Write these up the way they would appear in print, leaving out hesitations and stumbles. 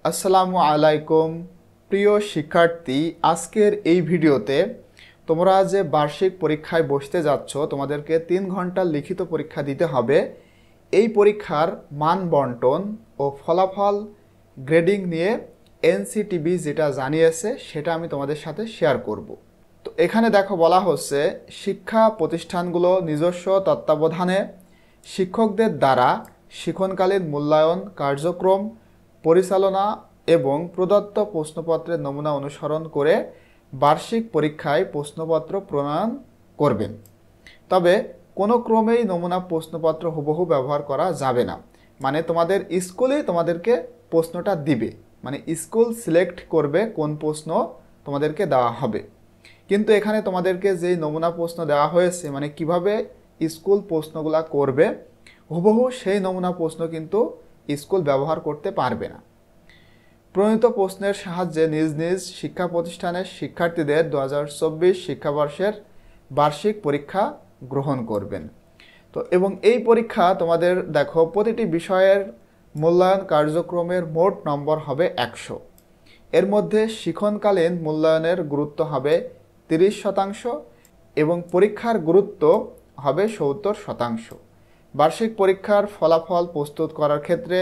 আসসালামু আলাইকুম প্রিয় শিক্ষার্থী, আজকের এই ভিডিওতে তোমরা যে বার্ষিক পরীক্ষায় বসতে যাচ্ছ, তোমাদেরকে 3 ঘন্টার লিখিত পরীক্ষা দিতে হবে। এই পরীক্ষার মান বন্টন ও ফলাফল গ্রেডিং নিয়ে এনসিটিবি যেটা জানিয়েছে সেটা আমি তোমাদের সাথে শেয়ার করব। তো এখানে দেখো বলা হচ্ছে, শিক্ষা প্রতিষ্ঠানগুলো নিজস্ব তত্ত্বাবধানে শিক্ষকদের দ্বারা শিক্ষণকালীন মূল্যায়ন কার্যক্রম পরিচালনা এবং প্রদত্ত প্রশ্নপত্রের নমুনা অনুসরণ করে বার্ষিক পরীক্ষায় প্রশ্নপত্র প্রণয়ন করবেন। তবে কোনো ক্রমেই নমুনা প্রশ্নপত্র হুবহু ব্যবহার করা যাবে না। মানে তোমাদের স্কুলেই তোমাদেরকে প্রশ্নটা দিবে, মানে স্কুল সিলেক্ট করবে কোন প্রশ্ন তোমাদেরকে দেওয়া হবে। কিন্তু এখানে তোমাদেরকে যেই নমুনা প্রশ্ন দেওয়া হয়েছে, মানে কিভাবে স্কুল প্রশ্নগুলা করবে, হুবহু সেই নমুনা প্রশ্ন কিন্তু স্কুল ব্যবহার করতে পারবে না। প্রণীত প্রশ্নের সাহায্যে নিজ নিজ শিক্ষা প্রতিষ্ঠানের শিক্ষার্থীদের 2024 শিক্ষাবর্ষের বার্ষিক পরীক্ষা গ্রহণ করবেন। তো এবং এই পরীক্ষা তোমাদের দেখো প্রতিটি বিষয়ের মূল্যায়ন কার্যক্রমের মোট নম্বর হবে 100। এর মধ্যে শিক্ষণকালীন মূল্যায়নের গুরুত্ব হবে 30% এবং পরীক্ষার গুরুত্ব হবে 70%। বার্ষিক পরীক্ষার ফলাফল প্রস্তুত করার ক্ষেত্রে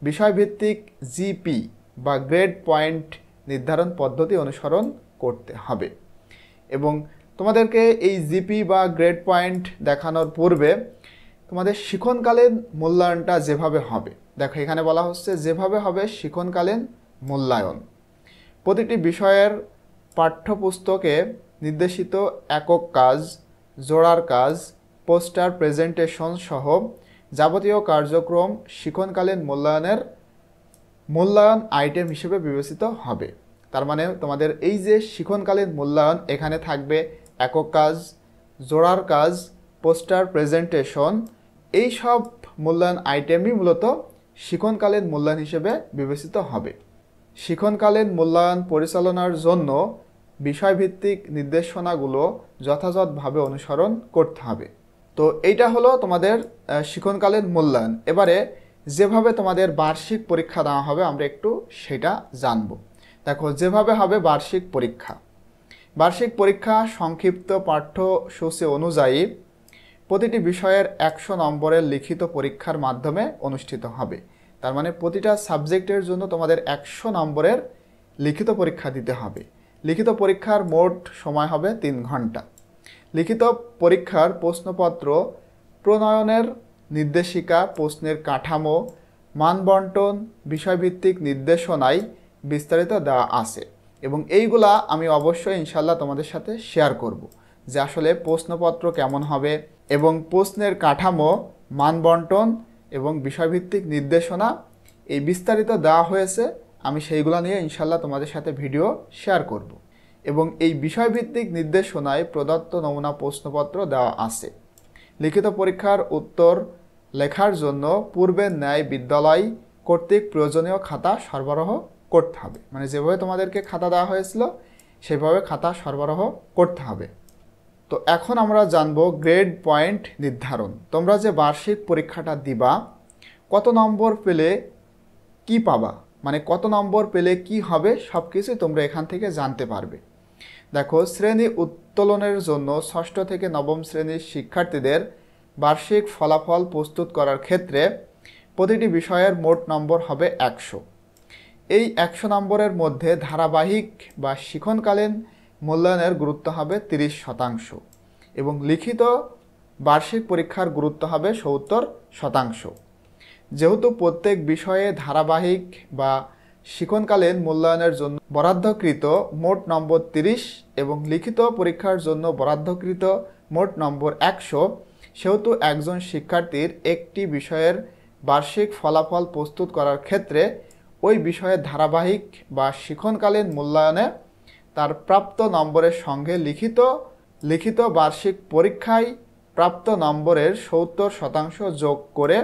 বিষয়ভিত্তিক জিপি বা গ্রেড পয়েন্ট নির্ধারণ পদ্ধতি অনুসরণ করতে হবে। এবং তোমাদেরকে এই জিপি বা গ্রেড পয়েন্ট দেখানোর পূর্বে তোমাদের শিক্ষণকালীন মূল্যায়নটা যেভাবে হবে, দেখো এখানে বলা হচ্ছে যেভাবে হবে শিক্ষণকালীন মূল্যায়ন। প্রতিটি বিষয়ের পাঠ্যপুস্তকে নির্দেশিত একক কাজ, জোড়ার কাজ, পোস্টার প্রেজেন্টেশন সহ যাবতীয় কার্যক্রম শিক্ষণকালীন মূল্যায়ন আইটেম হিসেবে বিবেচিত হবে। তার মানে তোমাদের এই যে শিক্ষণকালীন মূল্যায়ন, এখানে থাকবে একক কাজ, জোড়ার কাজ, পোস্টার প্রেজেন্টেশন, এই সব মূল্যায়ন আইটেমই মূলত শিক্ষণকালীন মূল্যায়ন হিসেবে বিবেচিত হবে। শিক্ষণকালীন মূল্যায়ন পরিচালনার জন্য বিষয়ভিত্তিক নির্দেশনাগুলো যথাযথভাবে অনুসরণ করতে হবে। তো এইটা হলো তোমাদের শিক্ষণকালীন মূল্যায়ন। এবারে যেভাবে তোমাদের বার্ষিক পরীক্ষা দেওয়া হবে আমরা একটু সেটা জানব। দেখো যেভাবে হবে বার্ষিক পরীক্ষা সংক্ষিপ্ত পাঠ্যসূচি অনুযায়ী প্রতিটি বিষয়ের 100 নম্বরের লিখিত পরীক্ষার মাধ্যমে অনুষ্ঠিত হবে। তার মানে প্রতিটা সাবজেক্টের জন্য তোমাদের 100 নম্বরের লিখিত পরীক্ষা দিতে হবে। লিখিত পরীক্ষার মোট সময় হবে 3 ঘন্টা। লিখিত পরীক্ষার প্রশ্নপত্র প্রণয়নের নির্দেশিকা, প্রশ্নের কাঠামো, মানবন্টন, বিষয়ভিত্তিক নির্দেশনায় বিস্তারিত দেওয়া আছে এবং এইগুলা আমি অবশ্যই ইনশাল্লাহ তোমাদের সাথে শেয়ার করব যে আসলে প্রশ্নপত্র কেমন হবে এবং প্রশ্নের কাঠামো, মানবন্টন এবং বিষয়ভিত্তিক নির্দেশনা এই বিস্তারিত দেওয়া হয়েছে। আমি সেইগুলো নিয়ে ইনশাল্লাহ তোমাদের সাথে ভিডিও শেয়ার করব এবং এই বিষয়ভিত্তিক নির্দেশনায় প্রদত্ত নমুনা প্রশ্নপত্র দেওয়া আছে। লিখিত পরীক্ষার উত্তর লেখার জন্য পূর্বের ন্যায় বিদ্যালয় কর্তৃক প্রয়োজনীয় খাতা সরবরাহ করতে হবে। মানে যেভাবে তোমাদেরকে খাতা দেওয়া হয়েছিল সেভাবে খাতা সরবরাহ করতে হবে। তো এখন আমরা জানবো গ্রেড পয়েন্ট নির্ধারণ। তোমরা যে বার্ষিক পরীক্ষাটা দিবা, কত নম্বর পেলে কি পাবা, মানে কত নম্বর পেলে কি হবে, সব কিছুই তোমরা এখান থেকে জানতে পারবে। দেখো শ্রেণী উত্তোলনের জন্য 6ষ্ঠ থেকে 9ম শ্রেণীর শিক্ষার্থীদের বার্ষিক ফলাফল প্রস্তুত করার ক্ষেত্রে প্রতিটি বিষয়ের মোট নম্বর হবে 100। এই 100 নম্বরের মধ্যে ধারাবাহিক বা শিক্ষণকালীন মূল্যায়নের গুরুত্ব হবে 30% এবং লিখিত বার্ষিক পরীক্ষার গুরুত্ব হবে 70%। যেহেতু প্রত্যেক বিষয়ে ধারাবাহিক বা শিক্ষণকালীন মূল্যায়নের জন্য বরাদ্দকৃত মোট নম্বর 30 এবং লিখিত পরীক্ষার জন্য বরাদ্দকৃত মোট নম্বর 100, সেহেতু একজন শিক্ষার্থীর একটি বিষয়ের বার্ষিক ফলাফল প্রস্তুত করার ক্ষেত্রে ওই বিষয়ের ধারাবাহিক বা শিক্ষণকালীন মূল্যায়নে তার প্রাপ্ত নম্বরের সঙ্গে লিখিত বার্ষিক পরীক্ষায় প্রাপ্ত নম্বরের 70% যোগ করে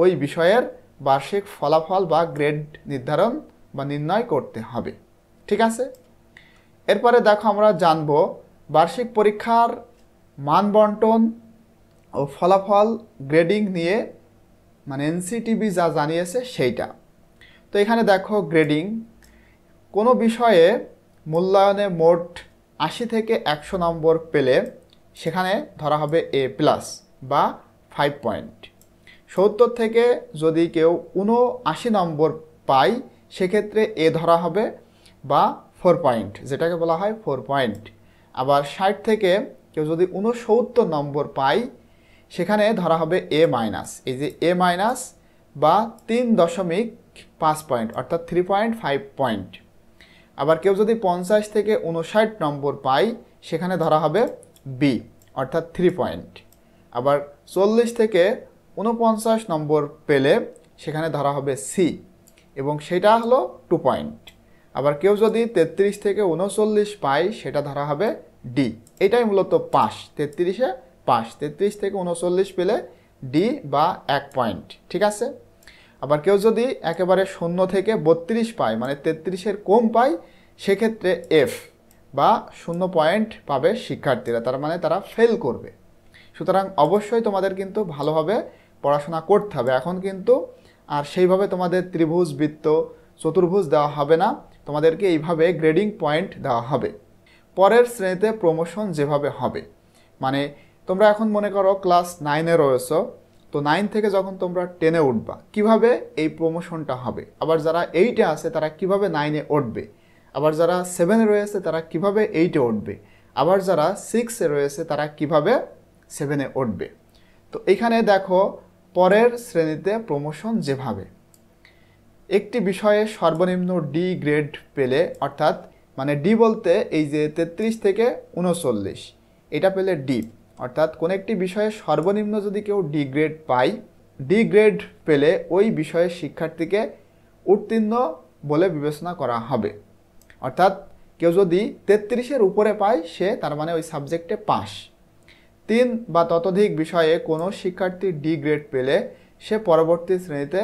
ওই বিষয়ের বার্ষিক ফলাফল বা গ্রেড নির্ধারণ বা নির্ণয় করতে হবে। ঠিক আছে, এরপরে দেখো আমরা জানব বার্ষিক পরীক্ষার মান বন্টন ও ফলাফল গ্রেডিং নিয়ে, মানে এনসিটিবি যা জানিয়েছে সেইটা। তো এখানে দেখো গ্রেডিং, কোনো বিষয়ে মূল্যায়নে মোট 80 থেকে 100 নম্বর পেলে সেখানে ধরা হবে এ প্লাস বা 5 পয়েন্ট। 70 থেকে যদি কেউ 79 নম্বর পায় সেক্ষেত্রে এ ধরা হবে বা 4 পয়েন্ট, যেটাকে বলা হয় 4 পয়েন্ট। আবার 60 থেকে কেউ যদি 69 নম্বর পায় সেখানে ধরা হবে এ মাইনাস, এই যে এ মাইনাস বা 3.5 পয়েন্ট অর্থাৎ 3.5 পয়েন্ট। আবার কেউ যদি 50 থেকে 59 নম্বর পায় সেখানে ধরা হবে বি অর্থাৎ 3 পয়েন্ট। আবার 40 থেকে 49 নম্বর পেলে সেখানে ধরা হবে সি এবং সেটা হলো 2 পয়েন্ট। আবার কেউ যদি 33 থেকে 39 পায় সেটা ধরা হবে ডি, এটাই মূলত পাস, 33-এ পাস, 33 থেকে 39 পেলে ডি বা 1 পয়েন্ট, ঠিক আছে। আবার কেউ যদি একেবারে 0 থেকে 32 পায় মানে 33-এর কম পায় সেক্ষেত্রে এফ বা 0 পয়েন্ট পাবে শিক্ষার্থীরা, তার মানে তারা ফেল করবে। সুতরাং অবশ্যই তোমাদের কিন্তু ভালোভাবে পড়াশোনা করতে হবে। এখন কিন্তু আর সেইভাবে তোমাদের ত্রিভুজ, বৃত্ত, চতুর্ভুজ দেওয়া হবে না, তোমাদেরকে এইভাবে গ্রেডিং পয়েন্ট দেওয়া হবে। পরের শ্রেণীতে প্রমোশন যেভাবে হবে, মানে তোমরা এখন মনে করো ক্লাস 9-এ রয়েছো, তো 9 থেকে যখন তোমরা 10-এ উঠবা কিভাবে এই প্রমোশনটা হবে। আবার যারা 8-এ আছে তারা কিভাবে 9-এ উঠবে, আবার যারা 7-এ রয়েছে তারা কিভাবে 8-এ উঠবে, আবার যারা 6-এ রয়েছে তারা কিভাবে 7-এ উঠবে। তো এখানে দেখো পরের শ্রেণীতে প্রমোশন যেভাবে, একটি বিষয়ে সর্বনিম্ন ডি গ্রেড পেলে, অর্থাৎ মানে ডি বলতে এই যে 33 থেকে 39 এটা পেলে ডি, অর্থাৎ কোন একটি বিষয়ে সর্বনিম্ন যদি কেউ ডি গ্রেড পায়, ডি গ্রেড পেলে ওই বিষয়ের শিক্ষার্থীকে উত্তীর্ণ বলে বিবেচনা করা হবে। অর্থাৎ কেউ যদি 33-এর উপরে পায় সে তার মানে ওই সাবজেক্টে পাস। 3 বা ততোধিক বিষয়ে কোনো শিক্ষার্থী ডি গ্রেড পেলে সে পরবর্তী শ্রেণীতে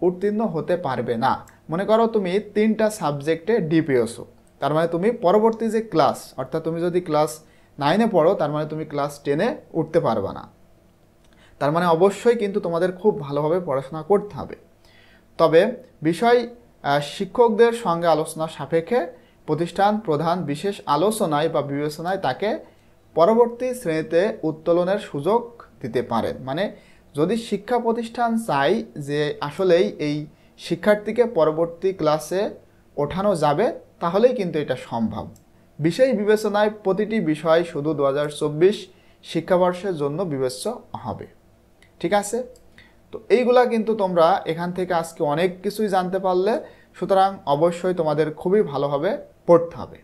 উত্তীর্ণ হতে পারবে না। মনে করো তুমি 3টা সাবজেক্টে ডি পেয়েছো, তার মানে তুমি পরবর্তী যে ক্লাস, অর্থাৎ তুমি যদি ক্লাস 9-এ পড়ো তার মানে তুমি ক্লাস 10-এ উঠতে পারবে না। তার মানে অবশ্যই কিন্তু তোমাদের খুব ভালোভাবে পড়াশোনা করতে হবে। তবে বিষয় শিক্ষকদের সঙ্গে আলোচনা সাপেক্ষে প্রতিষ্ঠান প্রধান বিশেষ আলোচনায় বা বিবেচনায় তাকে পরবর্তী শ্রেণীতে উত্তোলনের সুযোগ দিতে পারেন। মানে যদি শিক্ষা প্রতিষ্ঠান চায় যে আসলেই এই শিক্ষার্থীকে পরবর্তী ক্লাসে ওঠানো যাবে তাহলেই কিন্তু এটা সম্ভব। বিশেষ বিবেচনায় প্রতিটি বিষয় শুধু 2024 শিক্ষাবর্ষের জন্য বিবেচ্য হবে, ঠিক আছে। তো এইগুলা কিন্তু তোমরা এখান থেকে আজকে অনেক কিছুই জানতে পারলে, সুতরাং অবশ্যই তোমাদের খুবই ভালোভাবে পড়তে হবে।